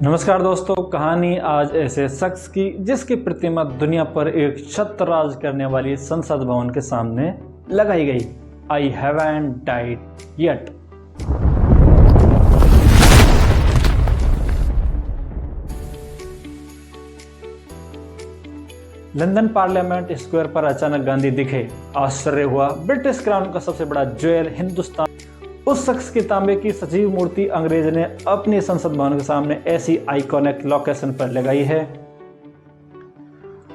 नमस्कार दोस्तों, कहानी आज ऐसे शख्स की जिसकी प्रतिमा दुनिया पर एक छत्रराज करने वाली संसद भवन के सामने लगाई गई। आई haven't died yet. London parliament square पर अचानक गांधी दिखे। आश्चर्य हुआ। ब्रिटिश क्राउन का सबसे बड़ा ज्वेल हिंदुस्तान, उस शख्स की तांबे की सजीव मूर्ति अंग्रेज ने अपनी संसद भवन के सामने ऐसी आइकॉनिक लोकेशन पर लगाई है।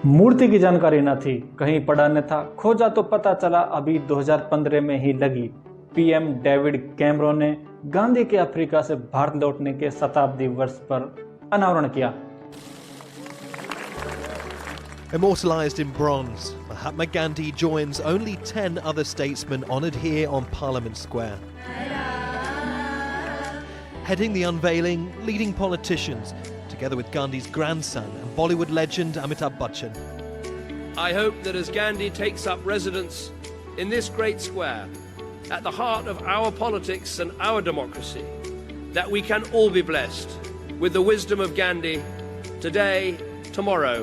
मूर्ति की जानकारी न थी, कहीं पढ़ा न था, खोजा तो पता चला अभी 2015 में ही लगी। पीएम डेविड कैमरोन ने गांधी के अफ्रीका से भारत लौटने के शताब्दी वर्ष पर अनावरण किया। Immortalised in bronze, Mahatma Gandhi joins only 10 other statesmen honoured here on Parliament Square. Heading the unveiling, leading politicians, together with Gandhi's grandson and Bollywood legend Amitabh Bachchan. I hope that as Gandhi takes up residence in this great square, at the heart of our politics and our democracy, that we can all be blessed with the wisdom of Gandhi today, tomorrow.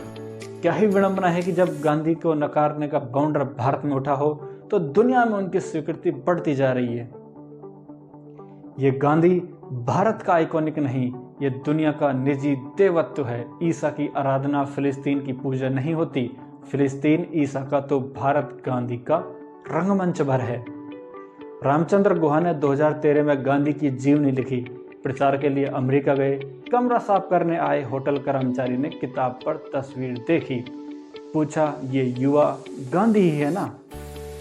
क्या ही विडंबना है कि जब गांधी को नकारने का बाउंडर भारत में उठा हो तो दुनिया में उनकी स्वीकृति बढ़ती जा रही है। ये गांधी भारत का आइकॉनिक नहीं, ये दुनिया का निजी देवत्व है। ईसा की आराधना फिलिस्तीन की पूजा नहीं होती, फिलिस्तीन ईसा का तो भारत गांधी का रंगमंच भर है। रामचंद्र गुहा ने 2013 में गांधी की जीवनी लिखी। प्रचार के लिए अमेरिका गए। कमरा साफ करने आए होटल कर्मचारी ने किताब पर तस्वीर देखी। पूछा, ये युवा गांधी ही है ना?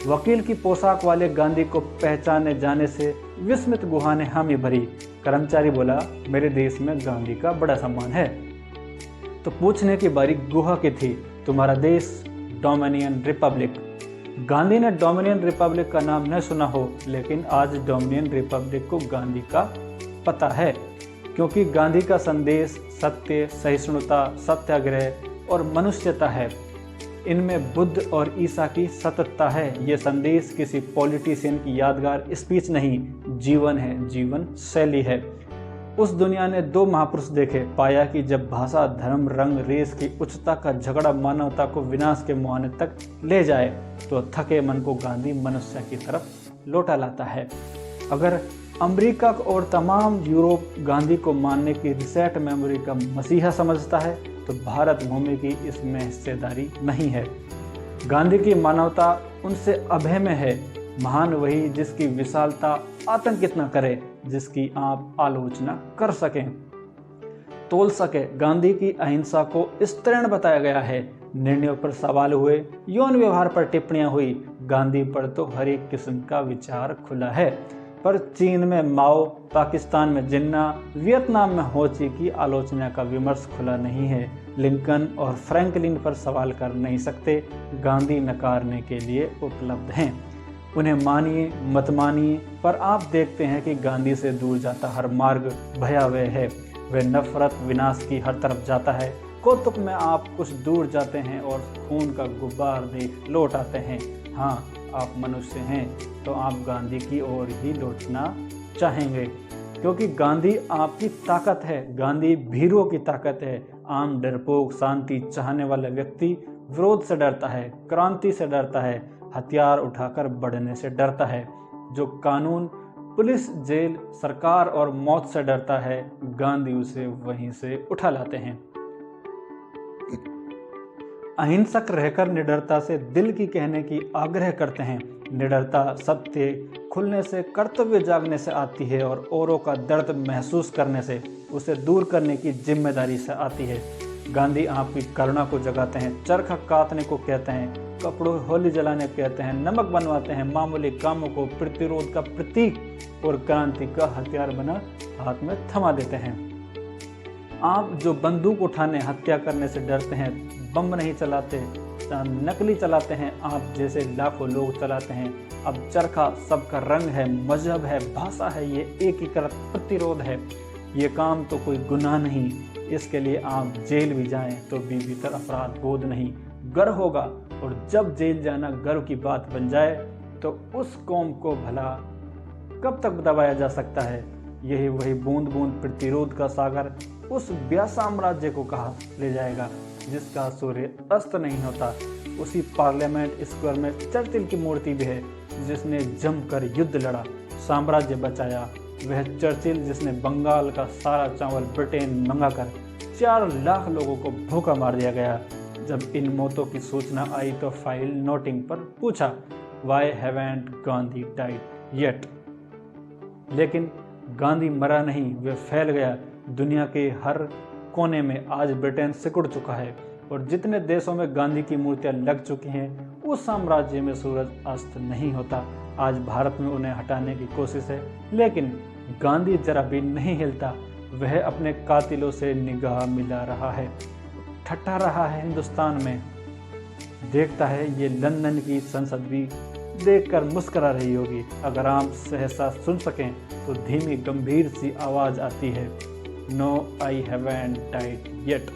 वकील की पोशाक वाले गांधी को पहचाने जाने से विस्मित गुहा ने हामी भरी। कर्मचारी बोला, मेरे देश में गांधी का बड़ा सम्मान है। तो पूछने की बारी गुहा की थी, तुम्हारा देश? Dominion Republic. गांधी ने डोमिनियन रिपब्लिक का नाम न सुना हो, लेकिन आज डोमिनियन रिपब्लिक को गांधी का पता है, क्योंकि गांधी का संदेश सत्य, सहिष्णुता, सत्याग्रह और मनुष्यता है। इनमें बुद्ध और ईसा की सततता है। ये संदेश किसी पॉलिटिशियन की यादगार स्पीच नहीं, जीवन है, जीवन शैली है। उस दुनिया ने दो महापुरुष देखे, पाया कि जब भाषा, धर्म, रंग, रेस की उच्चता का झगड़ा मानवता को विनाश के मुहाने तक ले जाए तो थके मन को गांधी मनुष्य की तरफ लौटा लाता है। अगर अमेरिका और तमाम यूरोप गांधी को मानने की रिसेट मेमोरी का मसीहा समझता है तो भारत भूमि की इसमें हिस्सेदारी नहीं है। गांधी की मानवता उनसे अभय में है। महान वही जिसकी विशालता आतंकित न करे, जिसकी आप आलोचना कर सकें, तोल सके। गांधी की अहिंसा को स्तरीण बताया गया है। निर्णयों पर सवाल हुए, यौन व्यवहार पर टिप्पणियां हुई। गांधी पर तो हर एक किस्म का विचार खुला है, पर चीन में माओ, पाकिस्तान में जिन्ना, वियतनाम में हो ची की आलोचना का विमर्श खुला नहीं है। लिंकन और फ्रैंकलिन पर सवाल कर नहीं सकते। गांधी नकारने के लिए उपलब्ध हैं। उन्हें मानिए मत मानिए, पर आप देखते हैं कि गांधी से दूर जाता हर मार्ग भयावह है। वह नफरत, विनाश की हर तरफ जाता है। कौतुक में आप कुछ दूर जाते हैं और खून का गुब्बार देख लौट आते हैं। हाँ, आप मनुष्य हैं तो आप गांधी की ओर ही लौटना चाहेंगे, क्योंकि गांधी आपकी ताकत है। गांधी भीरों की ताकत है। आम डरपोक, शांति चाहने वाला व्यक्ति विरोध से डरता है, क्रांति से डरता है, हथियार उठाकर बढ़ने से डरता है। जो कानून, पुलिस, जेल, सरकार और मौत से डरता है, गांधी उसे वहीं से उठा लाते हैं। अहिंसक रहकर निडरता से दिल की कहने की आग्रह करते हैं। निडरता सत्य खुलने से, कर्तव्य जागने से आती है और औरों का दर्द महसूस करने से, उसे दूर करने की जिम्मेदारी से आती है। गांधी आपकी करुणा को जगाते हैं, चरखा काटने को कहते हैं, कपड़ों होली जलाने कहते हैं, नमक बनवाते हैं, मामूली कामों को प्रतिरोध का प्रतीक और क्रांति का हथियार बना हाथ में थमा देते हैं। आप जो बंदूक उठाने, हत्या करने से डरते हैं, बम नहीं चलाते, नकली चलाते हैं, आप जैसे लाखों लोग चलाते हैं। अब चरखा सबका रंग है, मजहब है, भाषा है, ये एकीकृत प्रतिरोध है। ये काम तो कोई गुनाह नहीं, इसके लिए आप जेल भी जाएं तो भी भीतर अपराध बोध नहीं, गर्व होगा। और जब जेल जाना गर्व की बात बन जाए तो उस कौम को भला कब तक दबाया जा सकता है? यही वही बूंद बूंद प्रतिरोध का सागर उस ब्याह साम्राज्य को कहा ले जाएगा जिसका सूर्य अस्त नहीं होता। उसी पार्लियामेंट स्क्वायर में चर्चिल की मूर्ति भी है जिसने जमकर युद्ध लड़ा, साम्राज्य बचाया। वह चर्चिल जिसने बंगाल का सारा चावल ब्रिटेन मंगाकर 4 लाख लोगों को भूखा मार दिया गया। जब इन मौतों की सूचना आई तो फाइल नोटिंग पर पूछा, why haven't Gandhi died yet. लेकिन गांधी मरा नहीं, वह फैल गया। दुनिया के हर कोने में आज ब्रिटेन सिकुड़ चुका है और जितने देशों में गांधी की मूर्तियां लग चुकी हैं उस साम्राज्य में सूरज अस्त नहीं होता। आज भारत में उन्हें हटाने की कोशिश है, लेकिन गांधी जरा भी नहीं हिलता। वह अपने कातिलों से निगाह मिला रहा है, ठट्ठा रहा है हिंदुस्तान में। देखता है ये लंदन की संसद भी देखकर मुस्कुरा रही होगी। अगर आप सहसा सुन सकें तो धीमी गंभीर सी आवाज आती है, no I haven't died yet.